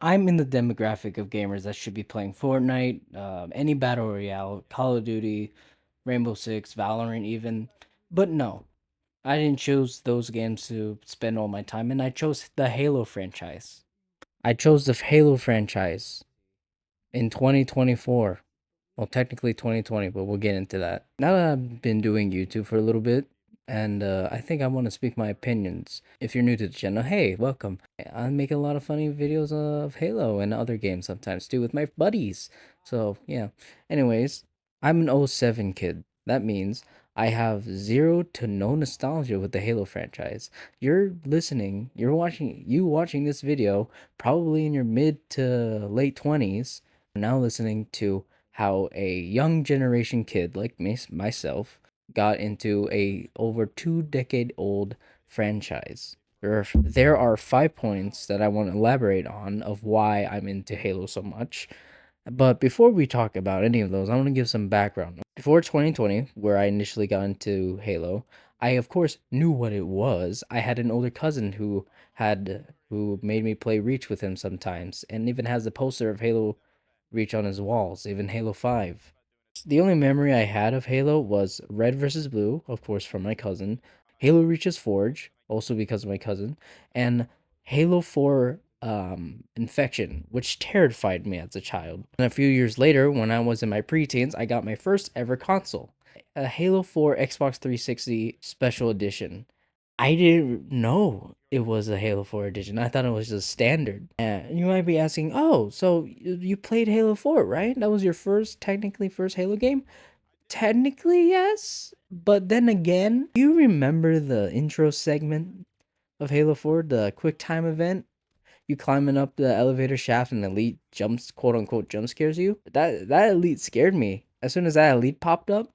I'm in the demographic of gamers that should be playing Fortnite, any battle royale, Call of Duty, Rainbow Six, Valorant, even. But no, I didn't choose those games to spend all my time in. I chose the Halo franchise. I chose the Halo franchise in 2024. Well, technically 2020, but we'll get into that. Now that I've been doing YouTube for a little bit, and I think I want to speak my opinions. If you're new to the channel, hey, welcome. I make a lot of funny videos of Halo and other games sometimes too with my buddies. So, yeah. Anyways, I'm an '07 kid. That means I have zero to no nostalgia with the Halo franchise. You watching this video, probably in your mid to late 20s, now listening to how a young generation kid like me, myself got into a over 2 decade old franchise. There are 5 points that I want to elaborate on of why I'm into Halo so much. But before we talk about any of those, I want to give some background. Before 2020, where I initially got into Halo, I of course knew what it was. I had an older cousin who made me play Reach with him sometimes, and even has a poster of Halo Reach on his walls, even Halo 5. The only memory I had of Halo was Red versus Blue, of course, from my cousin, Halo Reach's Forge, also because of my cousin, and Halo 4 Infection, which terrified me as a child. And a few years later, when I was in my preteens, I got my first ever console, a Halo 4 Xbox 360 Special Edition. I didn't know it was a Halo 4 edition. I thought it was just standard. And you might be asking, "Oh, so you played Halo 4, right? That was your technically first Halo game?" Technically, yes. But then again, you remember the intro segment of Halo 4, the quick time event? You climbing up the elevator shaft and Elite jumps, quote unquote, jump scares you. That Elite scared me. As soon as that Elite popped up,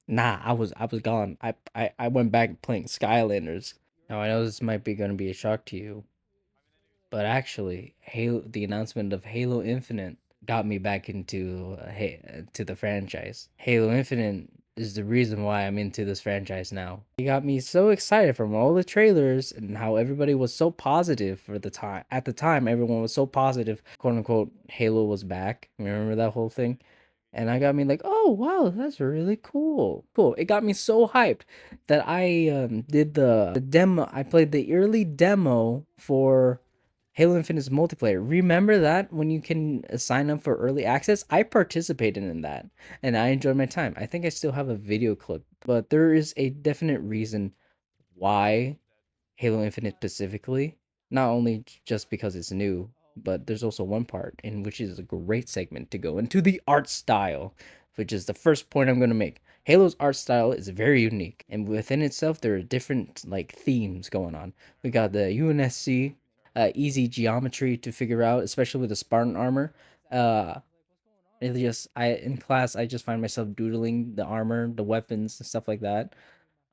nah, I was gone. I went back playing Skylanders. Now I know this might be gonna be a shock to you, but actually, the announcement of Halo Infinite got me back into to the franchise. Halo Infinite is the reason why I'm into this franchise now. It got me so excited from all the trailers and how everybody was so positive for the time. At the time, everyone was so positive, quote unquote, Halo was back. Remember that whole thing? And I got me like, oh wow, that's really cool. Cool. It got me so hyped that I did the demo. I played the early demo for Halo Infinite's multiplayer. Remember that when you can sign up for early access? I participated in that and I enjoyed my time. I think I still have a video clip, but there is a definite reason why Halo Infinite specifically, not only just because it's new, but there's also one part in which is a great segment to go into the art style, which is the first point I'm going to make. Halo's art style is very unique, and within itself, there are different like themes going on. We got the UNSC, easy geometry to figure out, especially with the Spartan armor. Uh, it just I in class I just find myself doodling the armor, the weapons, and stuff like that.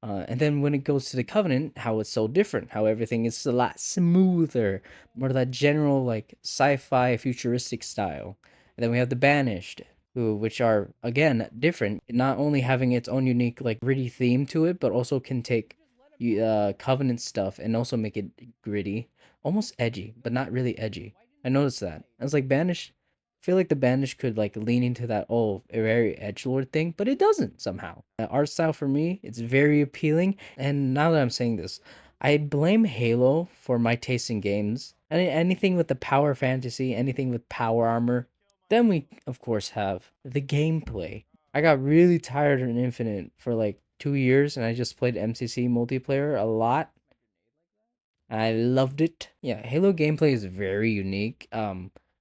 And then when it goes to the Covenant, how it's so different, how everything is a lot smoother, more of that general like sci-fi futuristic style. And then we have the Banished, which are again different, not only having its own unique like gritty theme to it, but also can take Covenant stuff and also make it gritty, almost edgy, but not really edgy. I noticed that. I was like Banished. I feel like the Banished could like lean into that a very edgelord thing, but it doesn't somehow. The art style for me, it's very appealing. And now that I'm saying this, I blame Halo for my taste in games. Anything with the power fantasy, anything with power armor. Then we of course have the gameplay. I got really tired in Infinite for like 2 years, and I just played MCC multiplayer a lot. I loved it. Yeah, Halo gameplay is very unique.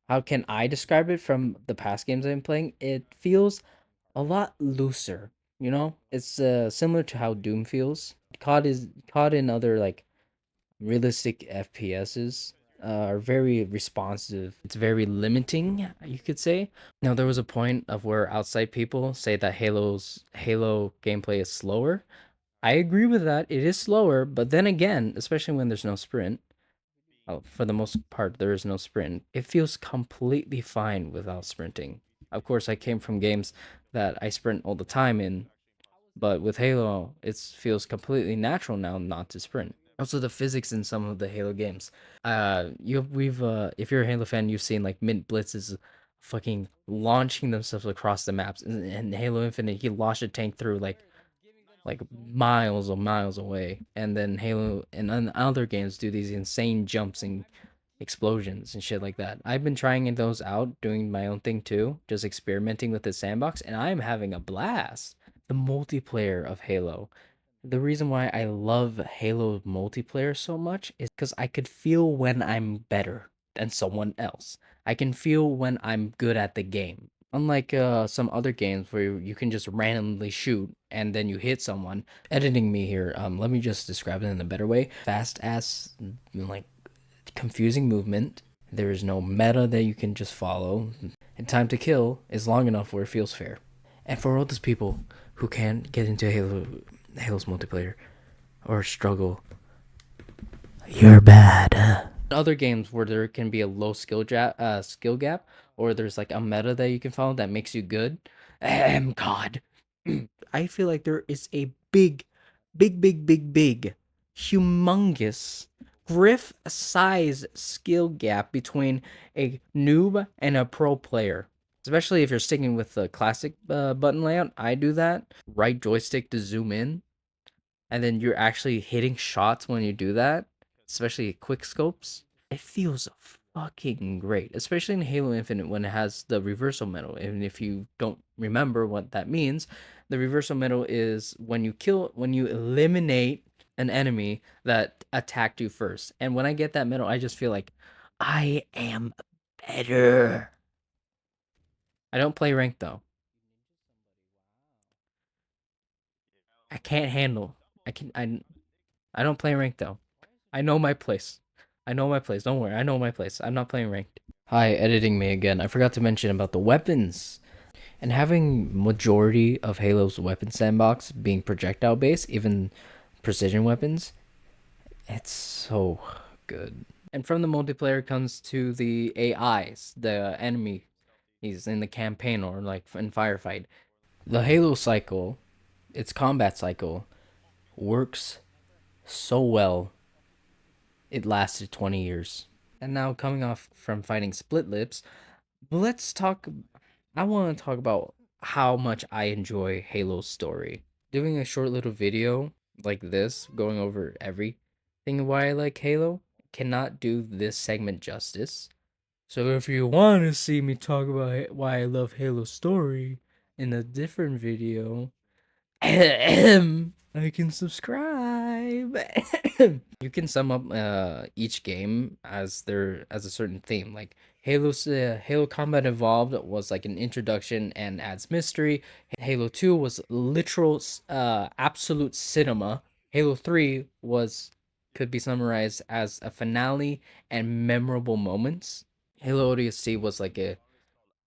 How can I describe it from the past games I've been playing? It feels a lot looser. It's similar to how Doom feels. COD in other like realistic FPSs are very responsive. It's very limiting, you could say. Now there was a point of where outside people say that Halo gameplay is slower. I agree with that. It is slower, but then again, especially when there's no sprint, for the most part, there is no sprint. It feels completely fine without sprinting. Of course, I came from games that I sprint all the time in, but with Halo, it feels completely natural now not to sprint. Also, the physics in some of the Halo games. If you're a Halo fan, you've seen like Mint Blitzes fucking launching themselves across the maps. And Halo Infinite, he launched a tank through like miles and miles away. And then Halo and other games do these insane jumps and explosions and shit like that. I've been trying those out, doing my own thing too, just experimenting with the sandbox, and I'm having a blast. The multiplayer of Halo, the reason why I love Halo multiplayer so much is because I could feel when I'm better than someone else. I can feel when I'm good at the game. Unlike some other games where you can just randomly shoot and then you hit someone. Editing me here, let me just describe it in a better way. Fast ass, like confusing movement. There is no meta that you can just follow. And time to kill is long enough where it feels fair. And for all those people who can't get into Halo's multiplayer or struggle, you're bad. Other games where there can be a low skill gap, or there's like a meta that you can follow that makes you good. God, I feel like there is a big, humongous griff size skill gap between a noob and a pro player. Especially if you're sticking with the classic button layout. I do that. Right joystick to zoom in, and then you're actually hitting shots when you do that, especially quick scopes. It feels fucking great, especially in Halo Infinite when it has the reversal medal. And if you don't remember what that means, the reversal medal is when you eliminate an enemy that attacked you first. And when I get that medal, I just feel like I am better. I don't play ranked though. I can't handle. I can I don't play ranked though. I know my place. I know my place. Don't worry. I know my place. I'm not playing ranked. Hi, editing me again. I forgot to mention about the weapons. And having majority of Halo's weapon sandbox being projectile based, even precision weapons, it's so good. And from the multiplayer comes to the AIs, the enemy he's in the campaign or like in firefight. The Halo cycle, its combat cycle, works so well. It lasted 20 years. And now coming off from fighting Split Lips, let's talk. I want to talk about how much I enjoy Halo's story. Doing a short little video like this, going over everything why I like Halo, cannot do this segment justice. So if you want to see me talk about why I love Halo's story in a different video, I can subscribe. You can sum up each game as a certain theme. Like Halo Combat Evolved was like an introduction and adds mystery. Halo 2 was literal absolute cinema. Halo 3 was could be summarized as a finale and memorable moments. Halo ODST was like a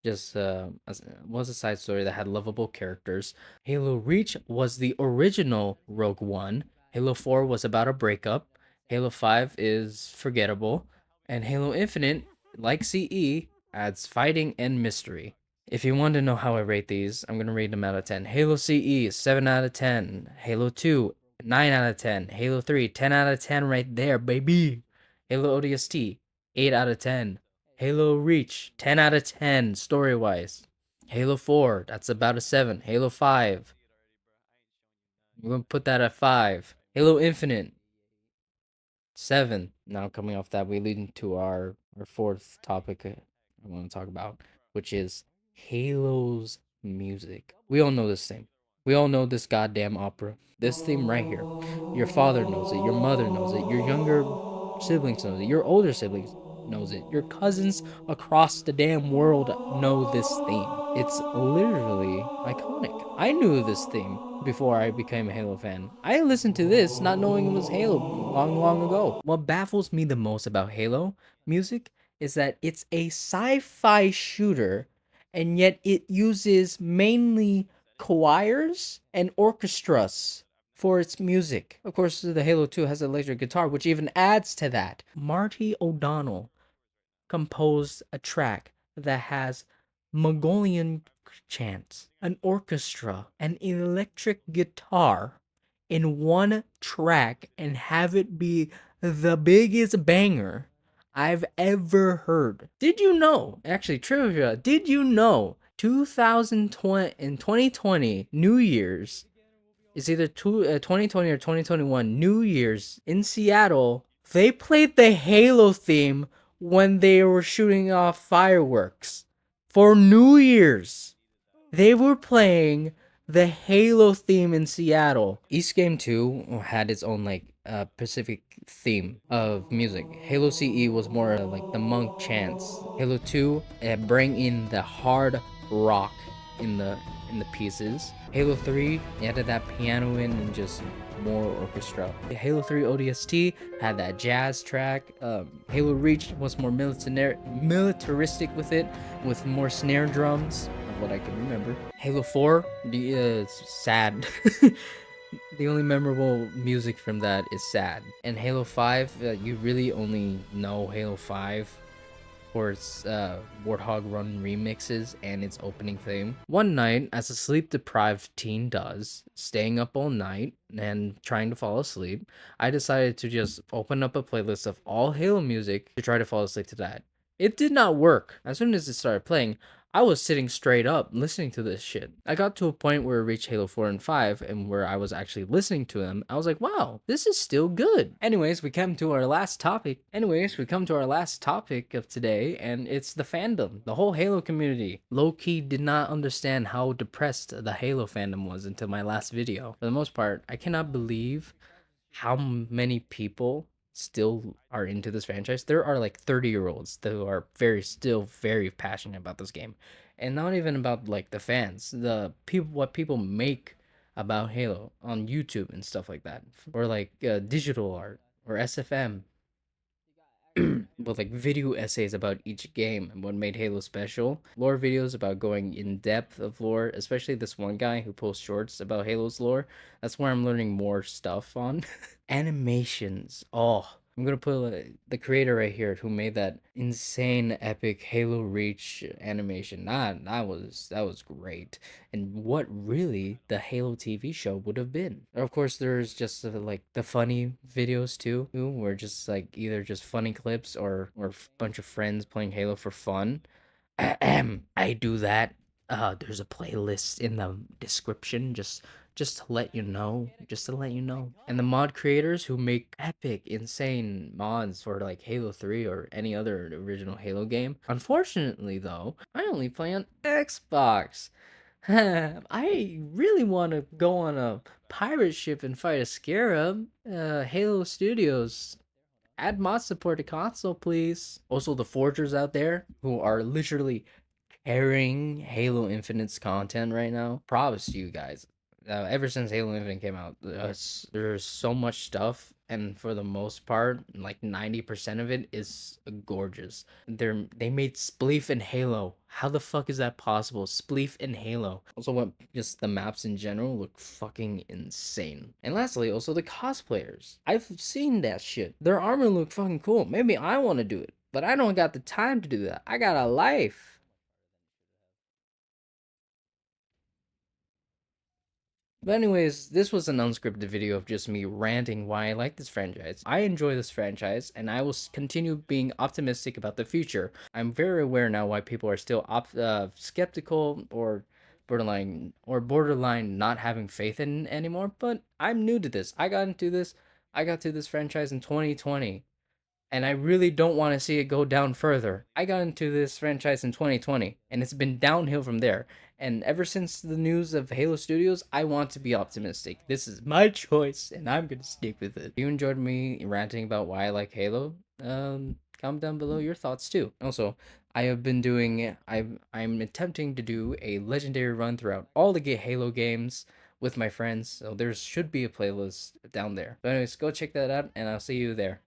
just was a side story that had lovable characters. Halo Reach was the original Rogue One. Halo 4 was about a breakup. Halo 5 is forgettable. And Halo Infinite, like CE, adds fighting and mystery. If you want to know how I rate these, I'm going to rate them out of 10. Halo CE, 7 out of 10. Halo 2, 9 out of 10. Halo 3, 10 out of 10 right there, baby. Halo ODST, 8 out of 10. Halo Reach, 10 out of 10 story wise. Halo 4, that's about a 7. Halo 5, we're going to put that at 5. Halo Infinite, 7. Now, coming off that, we lead into our fourth topic I want to talk about, which is Halo's music. We all know this theme. We all know this goddamn opera. This theme right here. Your father knows it. Your mother knows it. Your younger siblings knows it. Your older siblings knows it. Your cousins across the damn world know this theme. It's literally iconic. I knew this theme before I became a Halo fan. I listened to this not knowing it was Halo long ago. What baffles me the most about Halo music is that it's a sci-fi shooter and yet it uses mainly choirs and orchestras for its music. Of course, the Halo 2 has electric guitar, which even adds to that. Marty O'Donnell composed a track that has Mongolian chants, an orchestra, an electric guitar in one track and have it be the biggest banger I've ever heard. Did you know? Actually, trivia. Did you know 2020 in 2020 New Year's is either 2020 or 2021 New Year's in Seattle? They played the Halo theme when they were shooting off fireworks for New Year's. They were playing the Halo theme in Seattle. East Game 2 had its own like Pacific theme of music. Halo CE was more like the monk chants. Halo 2 bring in the hard rock in the pieces. Halo 3 added that piano in and just more orchestra. Halo 3 ODST had that jazz track. Halo Reach was more militaristic with it, with more snare drums, of what I can remember. Halo 4, sad. The only memorable music from that is sad. And Halo 5, you really only know Halo 5 for its Warthog Run remixes and its opening theme. One night, as a sleep-deprived teen does, staying up all night and trying to fall asleep, I decided to just open up a playlist of all Halo music to try to fall asleep to that. It did not work. As soon as it started playing, I was sitting straight up listening to this shit. I got to a point where it reached Halo 4 and 5 and where I was actually listening to them. I was like, wow, this is still good. Anyways, we come to our last topic. Of today, and it's the fandom, the whole Halo community. Low-key did not understand how depressed the Halo fandom was until my last video. For the most part, I cannot believe how many people still are into this franchise. There are like 30-year-olds that are still very passionate about this game, and not even about like the fans, the people, what people make about Halo on YouTube and stuff like that, or like digital art or SFM with like video essays about each game and what made Halo special. Lore videos about going in depth of lore, especially this one guy who posts shorts about Halo's lore. That's where I'm learning more stuff on. Animations. Oh, I'm gonna put the creator right here who made that insane epic Halo Reach animation. That was great, and what really the Halo TV show would have been. Of course, there's just like the funny videos too, where just like either just funny clips or bunch of friends playing Halo for fun. I do that. There's a playlist in the description. Just to let you know. Just to let you know. And the mod creators who make epic, insane mods for like Halo 3 or any other original Halo game. Unfortunately, though, I only play on Xbox. I really want to go on a pirate ship and fight a scarab. Halo Studios, add mod support to console, please. Also, the forgers out there who are literally carrying Halo Infinite's content right now. Props to you guys. Ever since Halo Infinite came out, there's so much stuff, and for the most part, like 90% of it is gorgeous. They made Spleef and Halo. How the fuck is that possible? Spleef and Halo. Also, what just the maps in general look fucking insane. And lastly, also the cosplayers. I've seen that shit. Their armor look fucking cool. Maybe I want to do it, but I don't got the time to do that. I got a life. But anyways, this was an unscripted video of just me ranting why I like this franchise. I enjoy this franchise, and I will continue being optimistic about the future. I'm very aware now why people are still skeptical or borderline not having faith in anymore. But I'm new to this. I got to this franchise in 2020, and I really don't want to see it go down further. I got into this franchise in 2020, and it's been downhill from there. And ever since the news of Halo Studios, I want to be optimistic. This is my choice, and I'm gonna stick with it. If you enjoyed me ranting about why I like Halo, comment down below your thoughts too. Also, I'm attempting to do a legendary run throughout all the Halo games with my friends, so there should be a playlist down there. But anyways, go check that out, and I'll see you there.